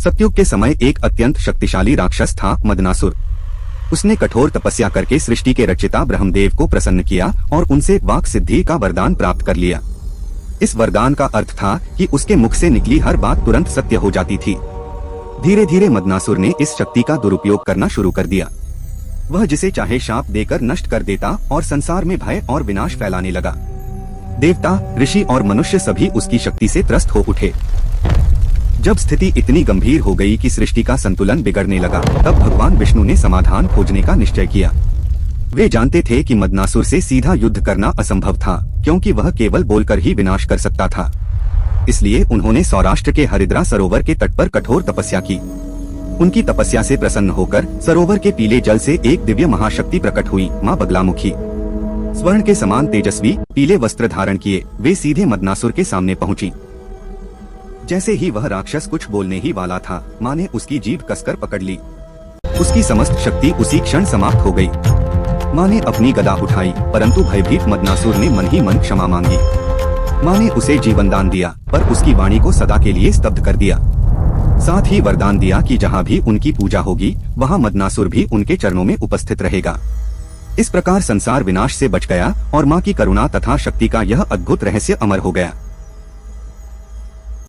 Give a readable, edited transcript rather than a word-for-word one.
सतयुग के समय एक अत्यंत शक्तिशाली राक्षस था मदनासुर। उसने कठोर तपस्या करके सृष्टि के रचयिता ब्रह्मदेव को प्रसन्न किया और उनसे वाक सिद्धि का वरदान प्राप्त कर लिया। इस वरदान का अर्थ था कि उसके मुख से निकली हर बात तुरंत सत्य हो जाती थी। धीरे धीरे मदनासुर ने इस शक्ति का दुरुपयोग करना शुरू कर दिया। वह जिसे चाहे शाप देकर नष्ट कर देता और संसार में भय और विनाश फैलाने लगा। देवता, ऋषि और मनुष्य सभी उसकी शक्ति से त्रस्त हो उठे। जब स्थिति इतनी गंभीर हो गई कि सृष्टि का संतुलन बिगड़ने लगा, तब भगवान विष्णु ने समाधान खोजने का निश्चय किया। वे जानते थे कि मदनासुर से सीधा युद्ध करना असंभव था, क्योंकि वह केवल बोलकर ही विनाश कर सकता था। इसलिए उन्होंने सौराष्ट्र के हरिद्रा सरोवर के तट पर कठोर तपस्या की। उनकी तपस्या से प्रसन्न होकर सरोवर के पीले जल से एक दिव्य महाशक्ति प्रकट हुई, माँ बगलामुखी। स्वर्ण के समान तेजस्वी पीले वस्त्र धारण किए वे सीधे मदनासुर के सामने पहुंची। जैसे ही वह राक्षस कुछ बोलने ही वाला था, माँ ने उसकी जीभ कसकर पकड़ ली। उसकी समस्त शक्ति उसी क्षण समाप्त हो गई। माँ ने अपनी गदा उठाई, परंतु भयभीत मदनासुर ने मन ही मन क्षमा मांगी। माँ ने उसे जीवन दान दिया, पर उसकी वाणी को सदा के लिए स्तब्ध कर दिया। साथ ही वरदान दिया कि जहाँ भी उनकी पूजा होगी, वहाँ मदनासुर भी उनके चरणों में उपस्थित रहेगा। इस प्रकार संसार विनाश से बच गया और माँ की करुणा तथा शक्ति का यह अद्भुत रहस्य अमर हो गया।